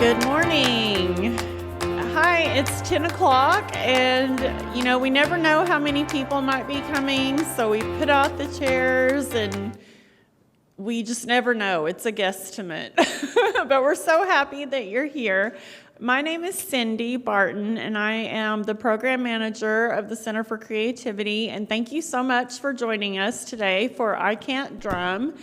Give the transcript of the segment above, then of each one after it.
Good morning. Hi, it's 10 o'clock, and we never know how many people might be coming, so we put out the chairs, and we just never know. It's a guesstimate. But we're so happy that you're here. My name is Cindy Barton, and I am the program manager of the Center for Creativity, and thank you so much for joining us today for I Can't Drum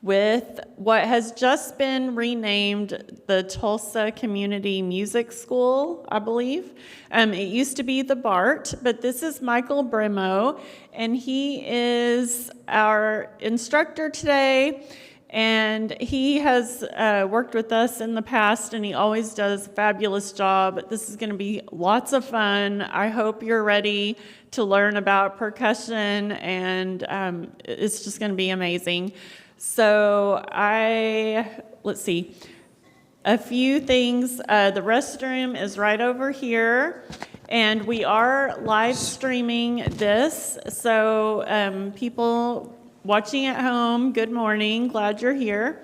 with what has just been renamed the Tulsa Community Music School, I believe. It used to be the bART, but this is Michael Bremo, and he is our instructor today, and he has worked with us in the past, and he always does a fabulous job. This is going to be lots of fun. I hope you're ready to learn about percussion, and it's just going to be amazing. So let's see, a few things. The restroom is right over here, and we are live streaming this. So people watching at home, good morning, glad you're here.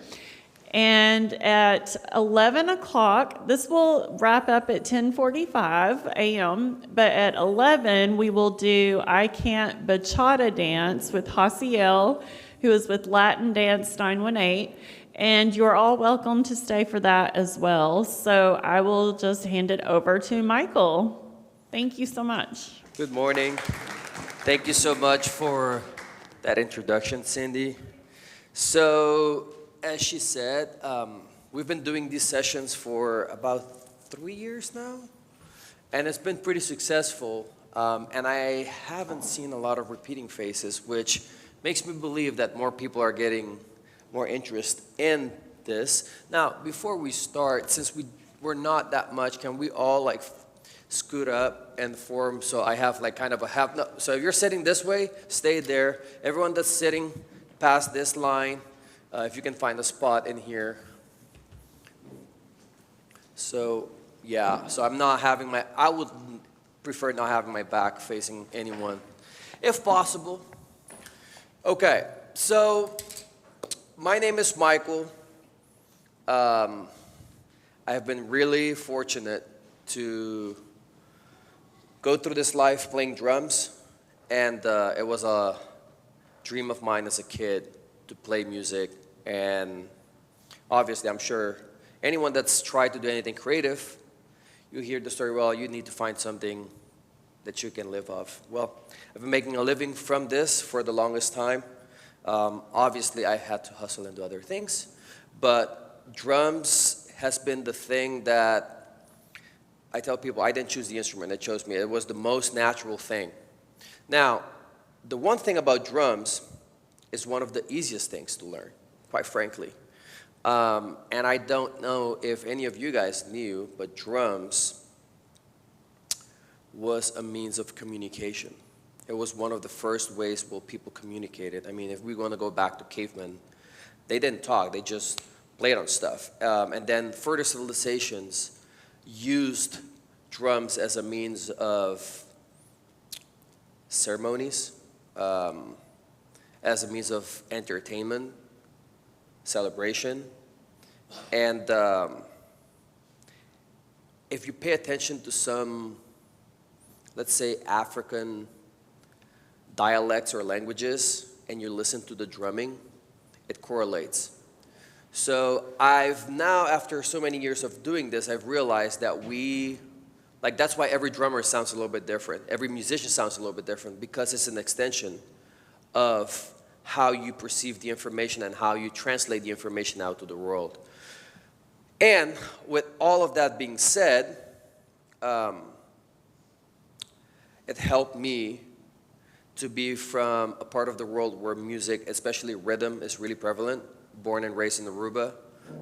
And at 11 o'clock, this will wrap up at 10:45 a.m., but at 11, we will do I Can't Bachata Dance with Hasiel, who is with Latin Dance 918, and you're all welcome to stay for that as well. So I will just hand it over to Michael. Thank you so much. Good morning. Thank you so much for that introduction, Cindy. So, as she said, we've been doing these sessions for about 3 years now, and it's been pretty successful, and I haven't seen a lot of repeating faces, which makes me believe that more people are getting more interest in this. Now, before we start, since we're not that much, can we all scoot up and form so I have kind of a half? No, so if you're sitting this way, stay there. Everyone that's sitting past this line, if you can find a spot in here. So yeah, so I'm not having I would prefer not having my back facing anyone, if possible. Okay, so my name is Michael. I have been really fortunate to go through this life playing drums, and it was a dream of mine as a kid to play music. And obviously, I'm sure anyone that's tried to do anything creative, you hear the story, well, you need to find something that you can live off. Well, I've been making a living from this for the longest time. Obviously, I had to hustle and do other things, but drums has been the thing that I tell people I didn't choose the instrument, it chose me. It was the most natural thing. Now, the one thing about drums is one of the easiest things to learn, quite frankly. And I don't know if any of you guys knew, but drums was a means of communication. It was one of the first ways where people communicated. I mean, if we want to go back to cavemen, they didn't talk, they just played on stuff. And then further civilizations used drums as a means of ceremonies, as a means of entertainment, celebration. And if you pay attention to some, let's say, African dialects or languages, and you listen to the drumming, it correlates. So I've now, after so many years of doing this, I've realized that that's why every drummer sounds a little bit different. Every musician sounds a little bit different, because it's an extension of how you perceive the information and how you translate the information out to the world. And with all of that being said, it helped me to be from a part of the world where music, especially rhythm, is really prevalent. Born and raised in Aruba.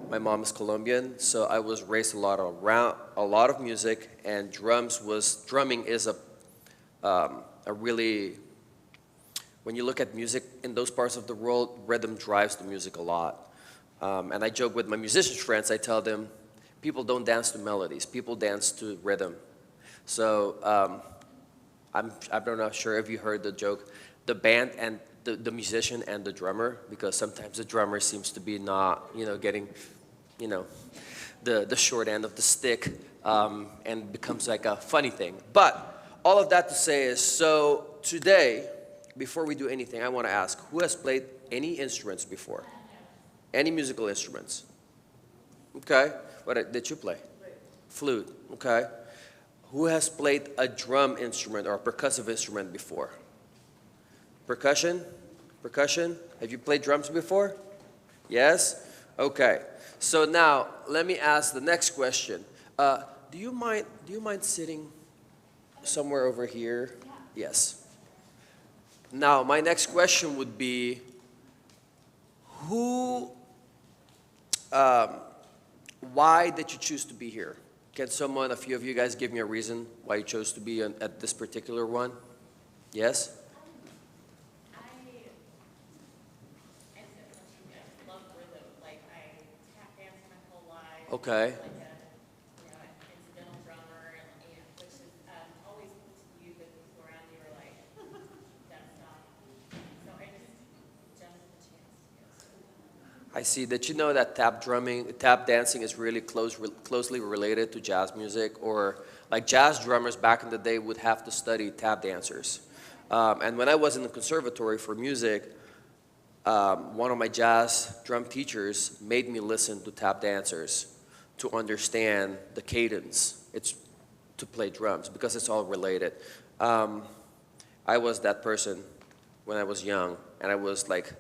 My mom is Colombian, so I was raised around a lot of music, and drumming is a really, when you look at music in those parts of the world, rhythm drives the music a lot. And I joke with my musician friends, I tell them, people don't dance to melodies, people dance to rhythm. So I'm not sure if you heard the joke, the band and the musician and the drummer, because sometimes the drummer seems to be not, getting, the short end of the stick, and becomes like a funny thing. But all of that to say is, so today, before we do anything, I want to ask, who has played any instruments before? Any musical instruments? Okay. What did you play? Flute. Okay. Who has played a drum instrument or a percussive instrument before? Percussion? Percussion? Have you played drums before? Yes? Okay. So now, let me ask the next question. Do you mind sitting somewhere over here? Yes. Now, my next question would be, why did you choose to be here? Can a few of you guys give me a reason why you chose to be at this particular one? Yes? I love rhythm. Like, I tap dance my whole life. Okay. Like an incidental drummer, and which is always cool to you, but people around you are like, that's not. So I just jumped at the chance to go. I see. Did you know that tap dancing is really closely related to jazz music? Or like jazz drummers back in the day would have to study tap dancers. And when I was in the conservatory for music, one of my jazz drum teachers made me listen to tap dancers to understand the cadence. It's to play drums because it's all related. I was that person when I was young, and I was like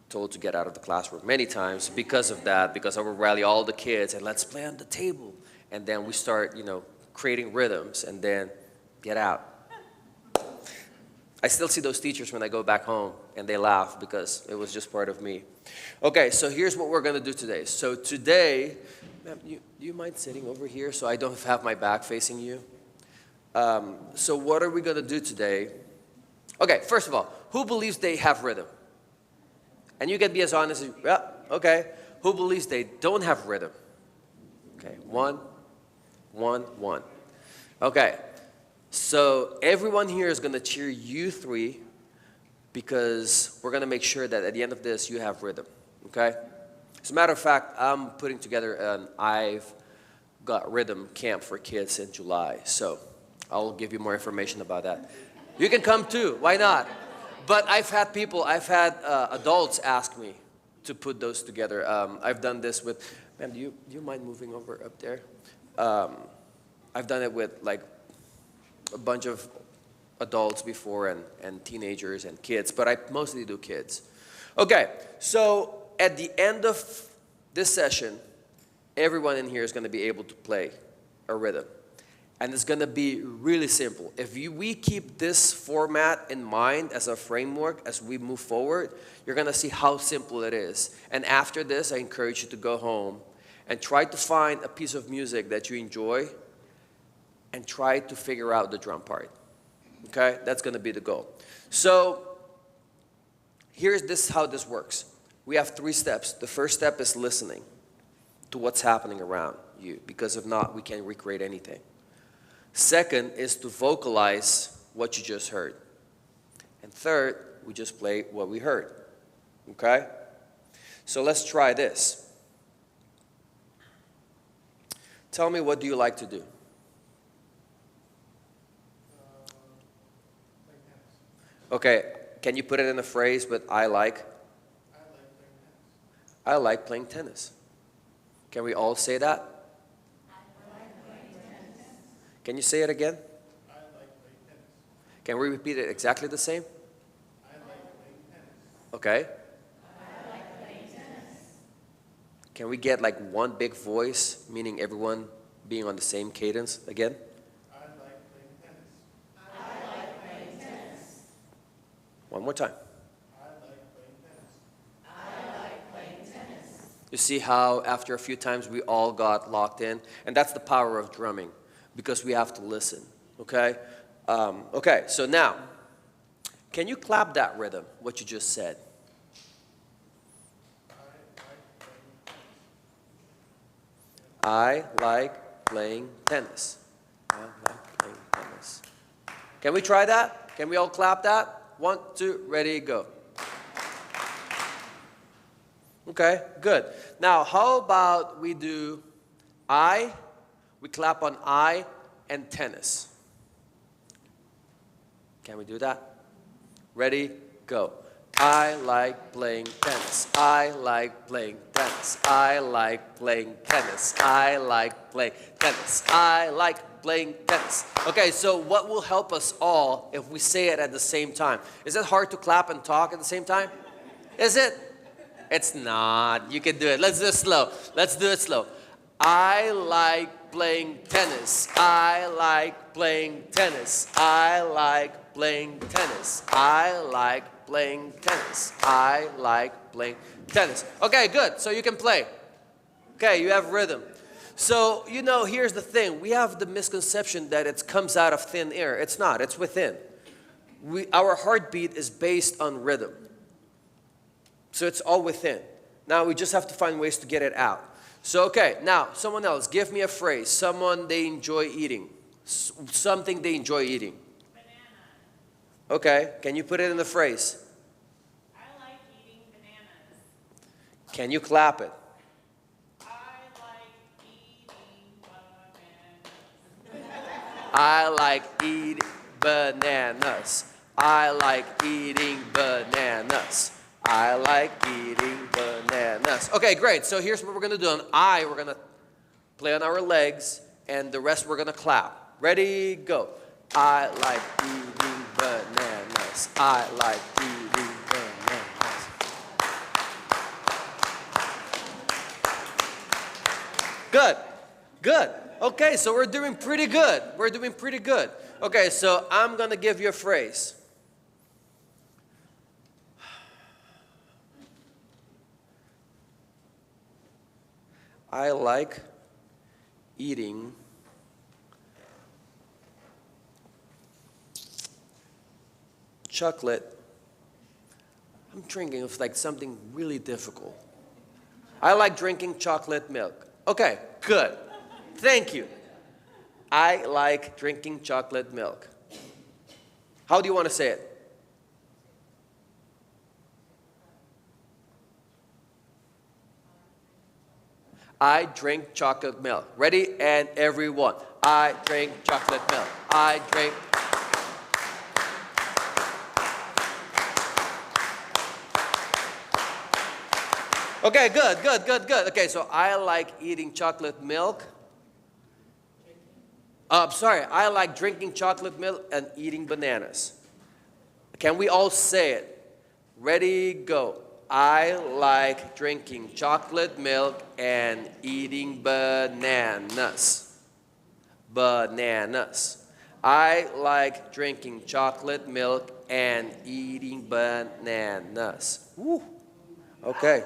told to get out of the classroom many times because of that, because I would rally all the kids and let's play on the table. And then we start, creating rhythms and then get out. I still see those teachers when I go back home and they laugh because it was just part of me. Okay, so here's what we're gonna do today. So today, ma'am, do you mind sitting over here so I don't have my back facing you? So what are we gonna do today? Okay, first of all, who believes they have rhythm? And you can be as honest as, yeah, okay. Who believes they don't have rhythm? Okay, one. Okay, so everyone here is going to cheer you three because we're going to make sure that at the end of this, you have rhythm, okay? As a matter of fact, I'm putting together an I've Got Rhythm camp for kids in July, so I'll give you more information about that. You can come too, why not? But I've had adults ask me to put those together. I've done this with, ma'am, do you mind moving over up there? I've done it with like a bunch of adults before and teenagers and kids, but I mostly do kids. Okay, so at the end of this session, everyone in here is going to be able to play a rhythm. And it's going to be really simple. If we keep this format in mind as a framework as we move forward, you're going to see how simple it is. And after this, I encourage you to go home and try to find a piece of music that you enjoy and try to figure out the drum part. Okay? That's going to be the goal. So here's how this works. We have 3 steps. The first step is listening to what's happening around you, because if not, we can't recreate anything. Second is to vocalize what you just heard. And third, we just play what we heard. Okay? So let's try this. Tell me, what do you like to do? Okay, can you put it in a phrase with I like? I like playing tennis. Can we all say that? Can you say it again? I like playing tennis. Can we repeat it exactly the same? I like playing tennis. Okay. I like playing tennis. Can we get like one big voice, meaning everyone being on the same cadence again? I like playing tennis. I like playing tennis. One more time. I like playing tennis. I like playing tennis. You see how after a few times we all got locked in? And that's the power of drumming, because we have to listen, okay? Okay, so now, can you clap that rhythm, what you just said? I like playing tennis. I like playing tennis. Can we try that? Can we all clap that? 1, 2, ready, go. Okay, good. Now, how about we do I, we clap on I and tennis. Can we do that? Ready, go. I like playing tennis. I like playing tennis. I like playing tennis. I like playing tennis. I like playing tennis. Okay, so what will help us all if we say it at the same time? Is it hard to clap and talk at the same time? Is it? It's not. You can do it. Let's do it slow. Let's do it slow. I like playing tennis. I like playing tennis. I like playing tennis. I like playing tennis. I like playing tennis. Okay, good. So you can play. Okay, you have rhythm. So, you know, here's the thing. We have the misconception that it comes out of thin air. It's not. It's within. Our heartbeat is based on rhythm. So it's all within. Now we just have to find ways to get it out. So, okay, now someone else, give me a phrase. Someone they enjoy eating. Something they enjoy eating. Banana. Okay, can you put it in the phrase? I like eating bananas. Can you clap it? I like eating bananas. I like eating bananas. I like eating bananas. I like eating bananas. Okay, great. So here's what we're going to do. On I, we're going to play on our legs, and the rest we're going to clap. Ready, go. I like eating bananas. I like eating bananas. Good, good. Okay, so we're doing pretty good. We're doing pretty good. Okay, so I'm going to give you a phrase. I like eating chocolate. I'm drinking of like something really difficult. I like drinking chocolate milk. Okay, good. Thank you. I like drinking chocolate milk. How do you want to say it? I drink chocolate milk. Ready? And everyone. I drink chocolate milk. I drink. Okay, good, good, good, good. Okay, so I like eating chocolate milk. Sorry, I like drinking chocolate milk and eating bananas. Can we all say it? Ready, go. I like drinking chocolate milk and eating bananas. Bananas. I like drinking chocolate milk and eating bananas. Woo. Okay.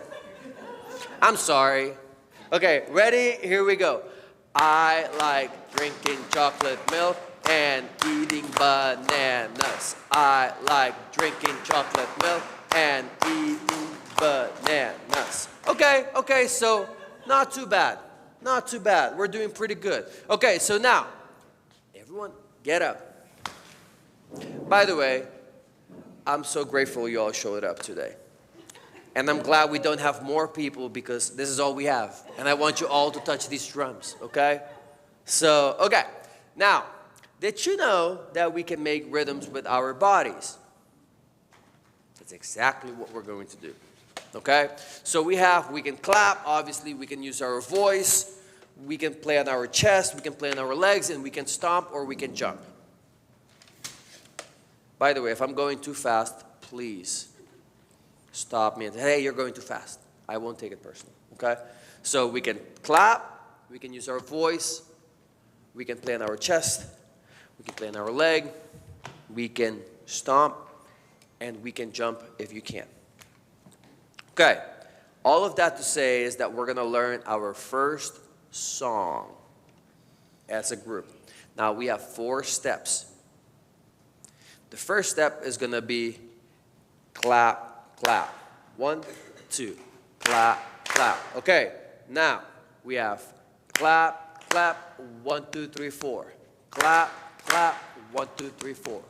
I'm sorry. Okay, ready? Here we go. I like drinking chocolate milk and eating bananas. I like drinking chocolate milk and eating bananas. Okay, so not too bad. Not too bad. We're doing pretty good. Okay, so now, everyone get up. By the way, I'm so grateful you all showed up today. And I'm glad we don't have more people because this is all we have. And I want you all to touch these drums, okay? So, okay. Now, did you know that we can make rhythms with our bodies? That's exactly what we're going to do, okay? So we can clap, obviously we can use our voice, we can play on our chest, we can play on our legs, and we can stomp or we can jump. By the way, if I'm going too fast, please stop me and say, hey, you're going too fast. I won't take it personally, okay? So we can clap, we can use our voice, we can play on our chest, we can play on our leg, we can stomp, and we can jump if you can. Okay, all of that to say is that we're going to learn our first song as a group. Now we have 4 steps. The first step is going to be clap, clap. 1, 2, clap, clap. Okay, now we have clap, clap, 1, 2, 3, 4. Clap, clap, 1, 2, 3, 4.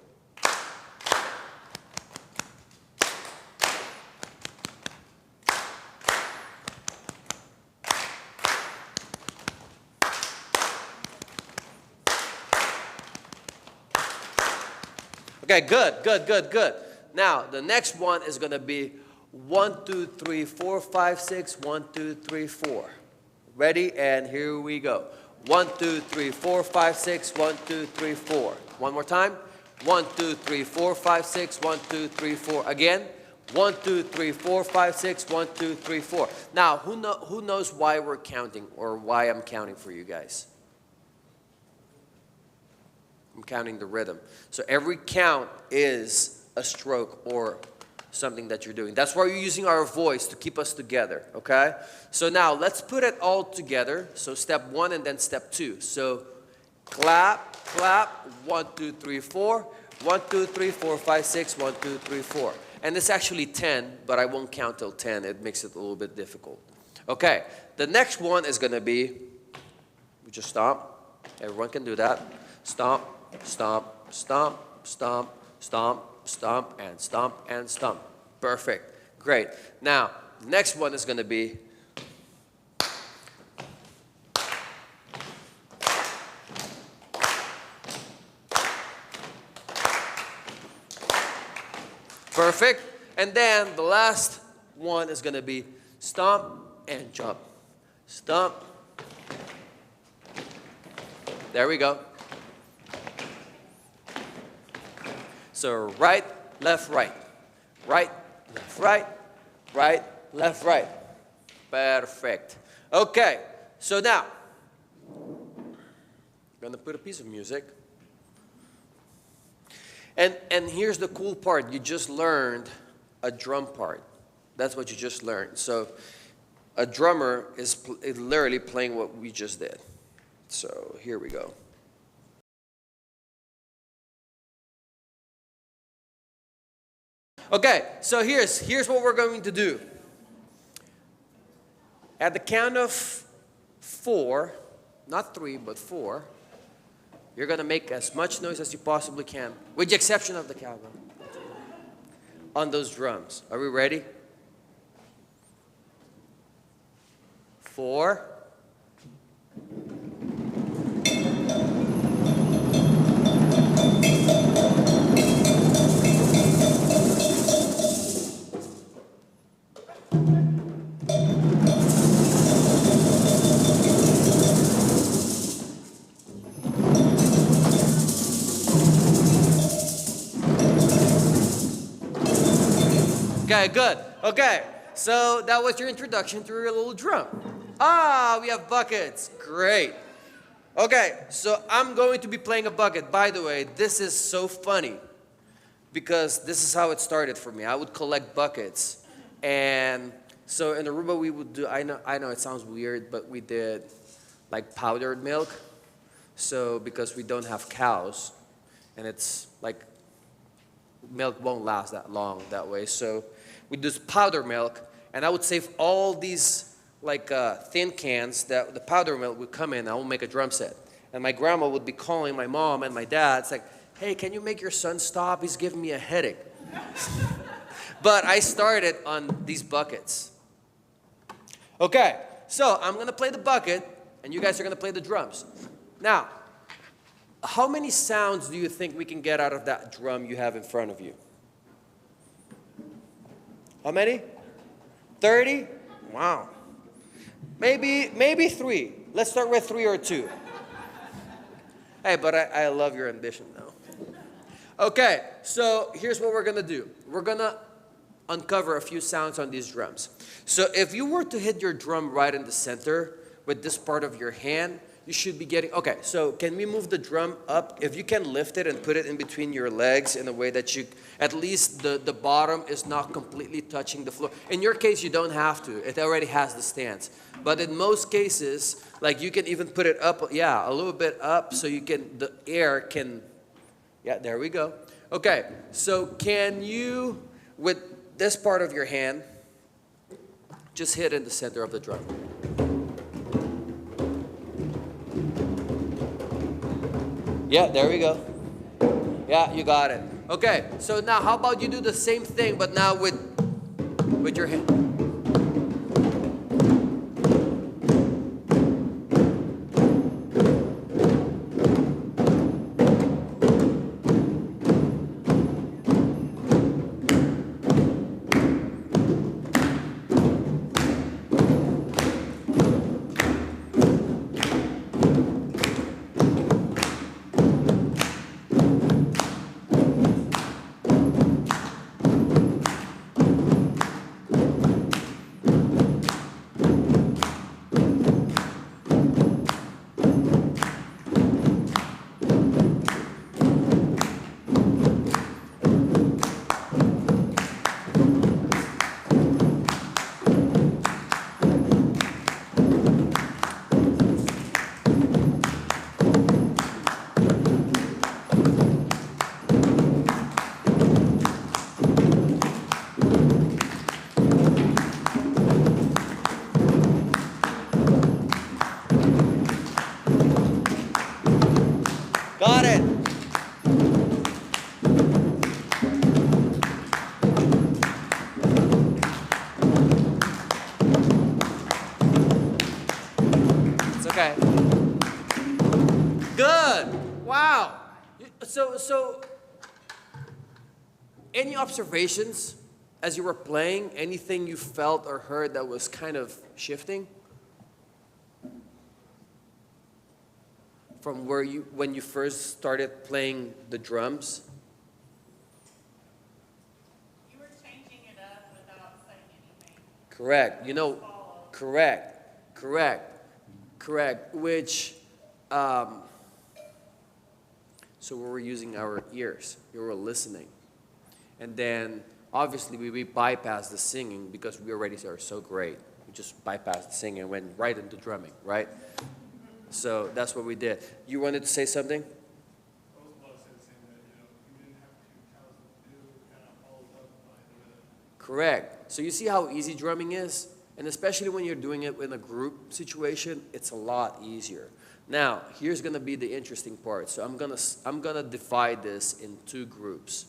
Okay, good, good, good, good. Now, the next one is going to be 1, 2, 3, 4, 5, 6, 1, 2, 3, 4. Ready? And here we go. 1, 2, 3, 4, 5, 6, 1, 2, 3, 4. One more time. 1, 2, 3, 4, 5, 6, 1, 2, 3, 4. Again. 1, 2, 3, 4, 5, 6, 1, 2, 3, 4. Now, who knows why we're counting or why I'm counting for you guys? I'm counting the rhythm. So every count is a stroke or something that you're doing. That's why we're using our voice to keep us together, okay? So now let's put it all together. So step 1 and then step 2. So clap, clap, 1, 2, 3, 4. 1, 2, 3, 4, 5, 6, 1, 2, 3, 4. And it's actually 10, but I won't count till 10. It makes it a little bit difficult. Okay, the next one is going to be, we just stomp. Everyone can do that. Stomp, stomp, stomp, stomp, stomp, stomp, and stomp, and stomp. Perfect. Great. Now, the next one is going to be perfect. And then the last one is going to be stomp and jump. Stomp. There we go. So right, left, right. Right, left, right. Right, left, right. Perfect. Okay. So now, I'm going to put a piece of music. And here's the cool part. You just learned a drum part. That's what you just learned. So a drummer is literally playing what we just did. So here we go. Okay, so here's what we're going to do. At the count of 4, not 3, but 4, you're going to make as much noise as you possibly can, with the exception of the cowbell, on those drums. Are we ready? 4. Okay, good. Okay, so that was your introduction to your little drum. Ah, we have buckets. Great. Okay, so I'm going to be playing a bucket. By the way, this is so funny because this is how it started for me. I would collect buckets. And so in Aruba, we would do, I know it sounds weird, but we did like powdered milk. So because we don't have cows, and it's like milk won't last that long that way. So we do powder milk, and I would save all these like thin cans that the powder milk would come in. I would make a drum set, and my grandma would be calling my mom and my dad. It's like, hey, can you make your son stop? He's giving me a headache. But I started on these buckets. Okay, so I'm gonna play the bucket, and you guys are gonna play the drums. Now, how many sounds do you think we can get out of that drum you have in front of you? How many? 30? Wow. Maybe 3. Let's start with 3 or 2. Hey, but I love your ambition though. Okay, so here's what we're gonna do. We're gonna uncover a few sounds on these drums. So if you were to hit your drum right in the center with this part of your hand, you should be getting, okay, so can we move the drum up? If you can lift it and put it in between your legs in a way that you, at least the bottom is not completely touching the floor. In your case, you don't have to. It already has the stance. But in most cases, like you can even put it up, yeah, a little bit up so you can, the air can, yeah, there we go. Okay, so can you, with this part of your hand, just hit in the center of the drum. Yeah, there we go. Yeah, you got it. Okay, so now how about you do the same thing, but now with your hand. Okay. Good. Wow. So, any observations as you were playing? Anything you felt or heard that was kind of shifting from when you first started playing the drums? You were changing it up without saying anything. Correct. You know, correct. Which, so we were using our ears. We were listening. And then, obviously, we bypassed the singing because we already are so great. We just bypassed the singing and went right into drumming, right? So that's what we did. You wanted to say something? I was about to say the same, that, you didn't have to tell us what to do, kind of followed up by the rhythm. Correct. So you see how easy drumming is? And especially when you're doing it in a group situation, it's a lot easier. Now, here's gonna be the interesting part. So I'm gonna divide this in two groups.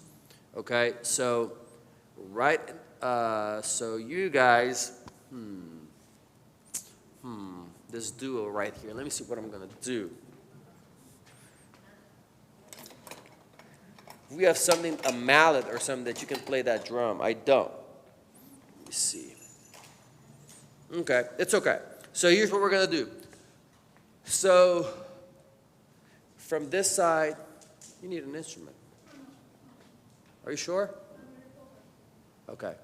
Okay? So so you guys, this duo right here. Let me see what I'm gonna do. We have something, a mallet or something that you can play that drum. I don't. Let me see. Okay, it's okay. So here's what we're gonna do. So from this side, you need an instrument. Are you sure? Okay.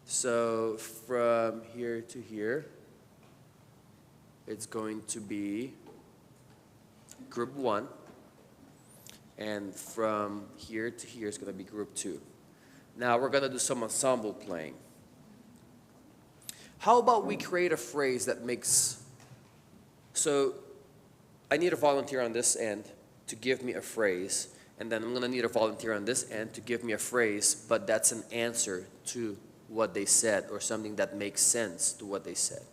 So from here to here, it's going to be group 1. And from here to here is going to be group 2. Now we're going to do some ensemble playing. How about we create a phrase that makes, so I need a volunteer on this end to give me a phrase, and then I'm going to need a volunteer on this end to give me a phrase, but that's an answer to what they said or something that makes sense to what they said.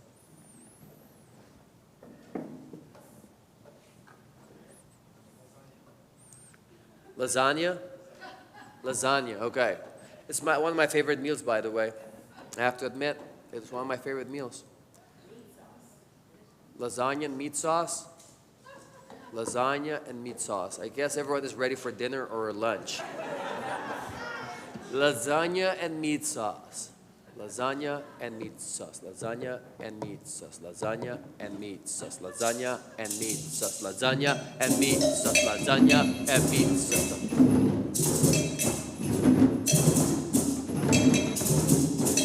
Lasagna? Lasagna, okay. It's one of my favorite meals, by the way. I have to admit, it's one of my favorite meals. Lasagna and meat sauce? Lasagna and meat sauce. I guess everyone is ready for dinner or lunch. Lasagna and meat sauce. Lasagna and meat sauce. Lasagna and meat sauce. Lasagna and meat sauce. Lasagna and meat sauce. Lasagna and meat sauce. Lasagna and meat sauce.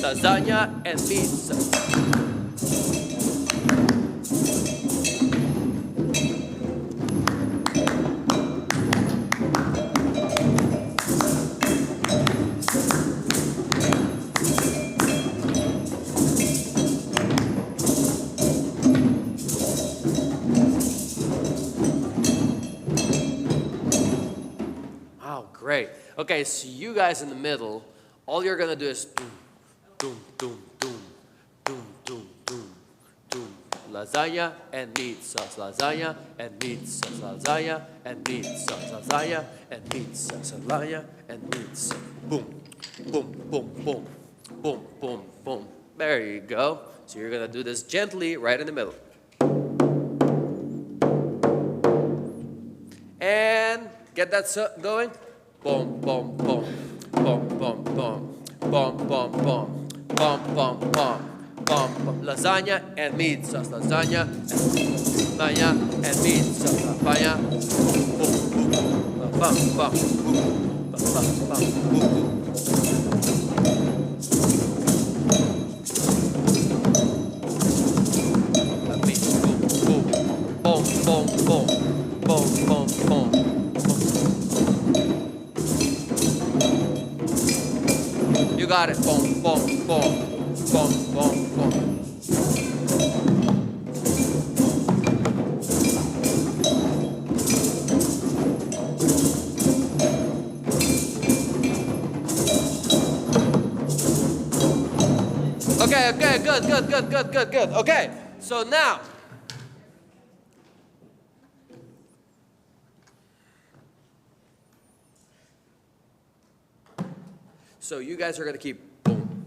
Lasagna and meat sauce. Great. Okay, so you guys in the middle, all you're gonna do is doom, doom, doom, doom, doom, doom, doom, doom. Lasagna and meat sauce. Lasagna and meat sauce. Lasagna and meat sauce. Lasagna and meat sauce. Lasagna and meat sauce. Boom, boom, boom, boom, boom, boom, boom. There you go. So you're gonna do this gently right in the middle. And get that going. Boom, boom, boom, boom, boom, boom, boom, boom, boom, boom, boom, boom, boom. Lasagna and meat sauce. Lasagna and meat sauce. Lasagna. Boom, boom, bum, bum, boom, bum, bum, boom. Boom, boom, boom, boom, boom, boom. You got it. Boom, boom, boom, boom, boom, boom. Okay, good. Okay, so now. So you guys are going to keep boom.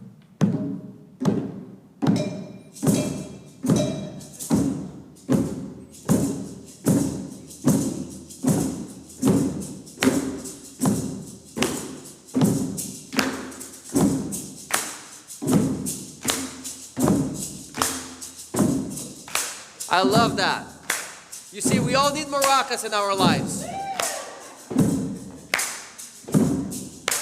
I love that. You see, we all need maracas in our lives.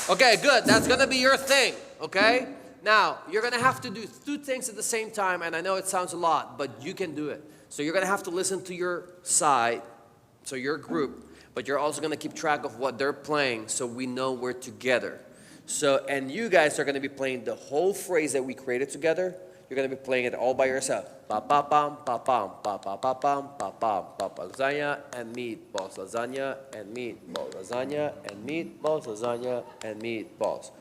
Okay, good. That's going to be your thing, okay? Now, you're going to have to do 2 things at the same time, and I know it sounds a lot, but you can do it. So you're going to have to listen to your side, so your group, but you're also going to keep track of what they're playing so we know we're together. So, and you guys are going to be playing the whole phrase that we created together. You're going to be playing it all by yourself. Pa-pa-pam, pa-pam, pa-pa-pa-pam, pa-pam, pa-pa, lasagna and meatballs, lasagna and meatballs, lasagna and meatballs, lasagna and meatballs.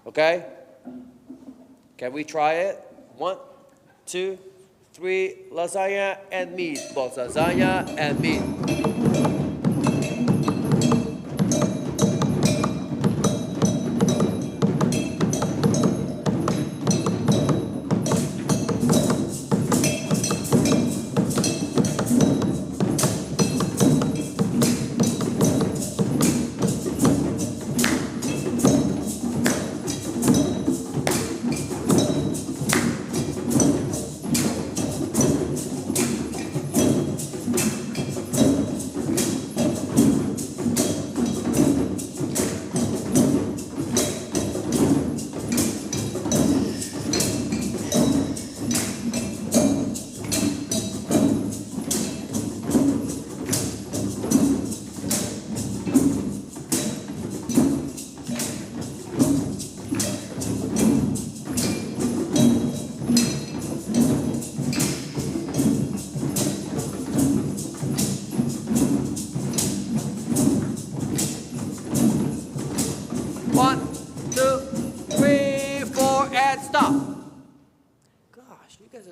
Okay? Can we try it? 1, 2, 3, lasagna and meatballs, lasagna and meat.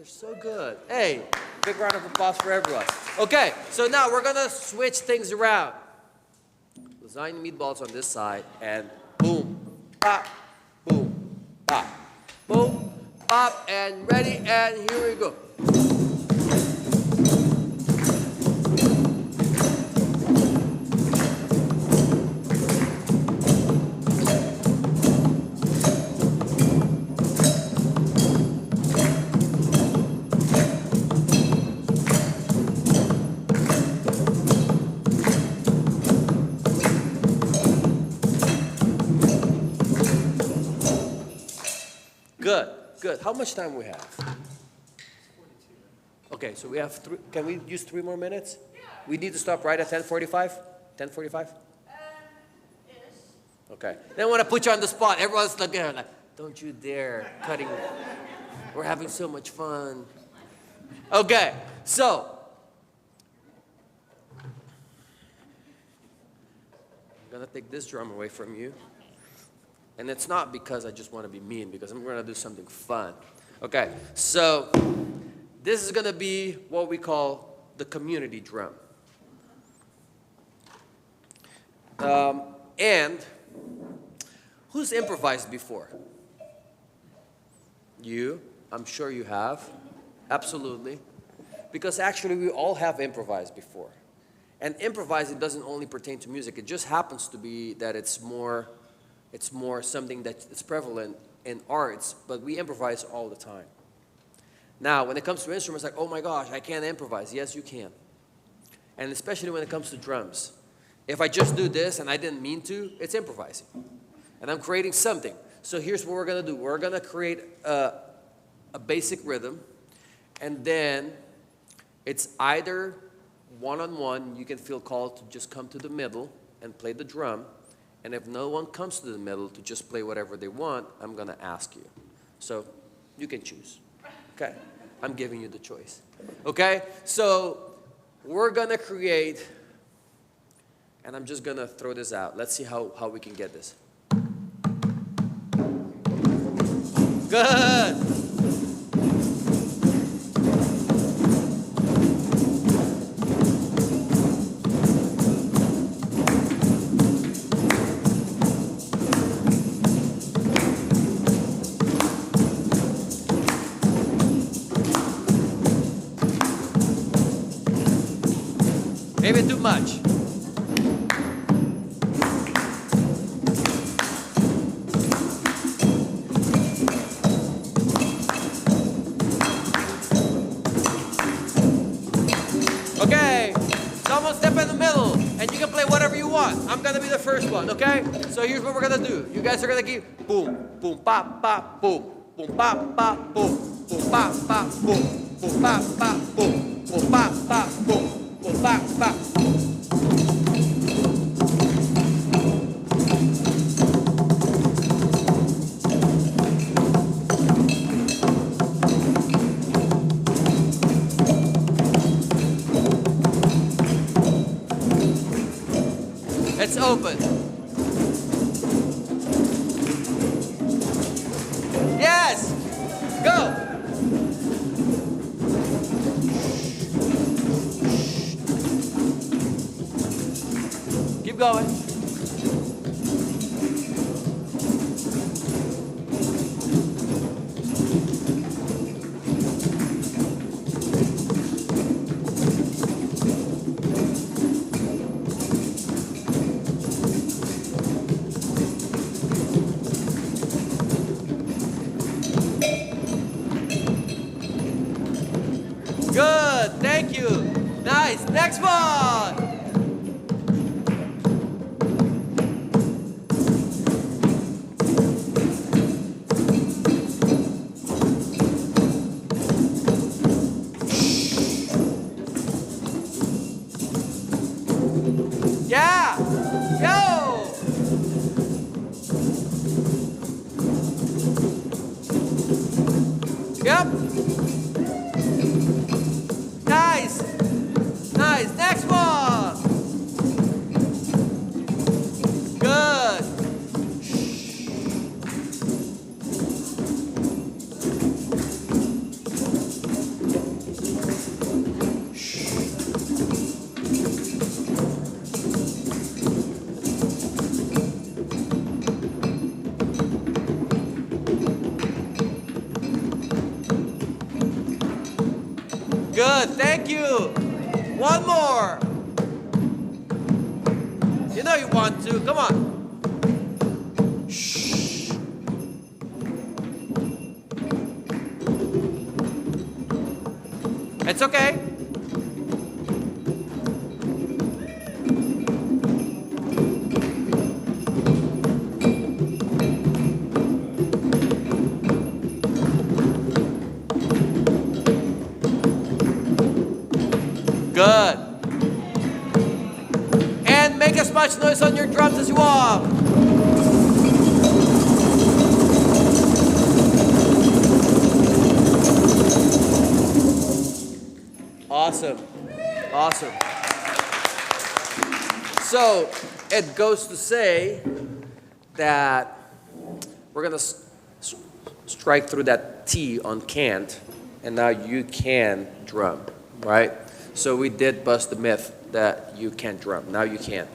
So good. Hey, big round of applause for everyone. Okay, so now we're gonna switch things around. Lasagna and meatballs on this side, and boom, pop, boom, pop, boom, pop, and ready, and here we go. Good, good. How much time we have? Okay, so we have 3. Can we use 3 more minutes? Yeah. We need to stop right at 10:45? 10:45? Ish. Okay. Then I want to put you on the spot. Everyone's looking at like, don't you dare cutting. We're having so much fun. Okay, so. I'm going to take this drum away from you. And it's not because I just want to be mean, because I'm going to do something fun. Okay, so this is going to be what we call the community drum. And who's improvised before? You? I'm sure you have. Absolutely. Because actually we all have improvised before. And improvising doesn't only pertain to music. It just happens to be that it's more something that's prevalent in arts, but we improvise all the time. Now, when it comes to instruments, like, oh my gosh, I can't improvise. Yes, you can. And especially when it comes to drums. If I just do this and I didn't mean to, it's improvising. And I'm creating something. So here's what we're going to do. We're going to create a basic rhythm, and then it's either one-on-one, you can feel called to just come to the middle and play the drum. And if no one comes to the middle to just play whatever they want, I'm going to ask you. So you can choose. Okay? I'm giving you the choice. Okay? So we're going to create, and I'm just going to throw this out. Let's see how we can get this. Good. Maybe too much. you want. I'm gonna be the first one, okay? So here's what we're gonna do. You guys are gonna keep boom, boom, pop, pop, boom, boom, pop, pop, boom, boom, pop, pop, boom, boom, pop, pop, boom, boom, pop, pop, boom, boom, pop, pop. It's open. Yes! Go! Keep going. Good, thank you. Nice, next one. Yeah, go. Yep. Nice. Nice. Next one. Good. Good, thank you. One more. You know you want to. Come on. Shh. It's okay. Good. And make as much noise on your drums as you want. Awesome. Awesome. So it goes to say that we're going to strike through that T on can't, and now you can drum, right? So we did bust the myth that you can't drum. Now you can.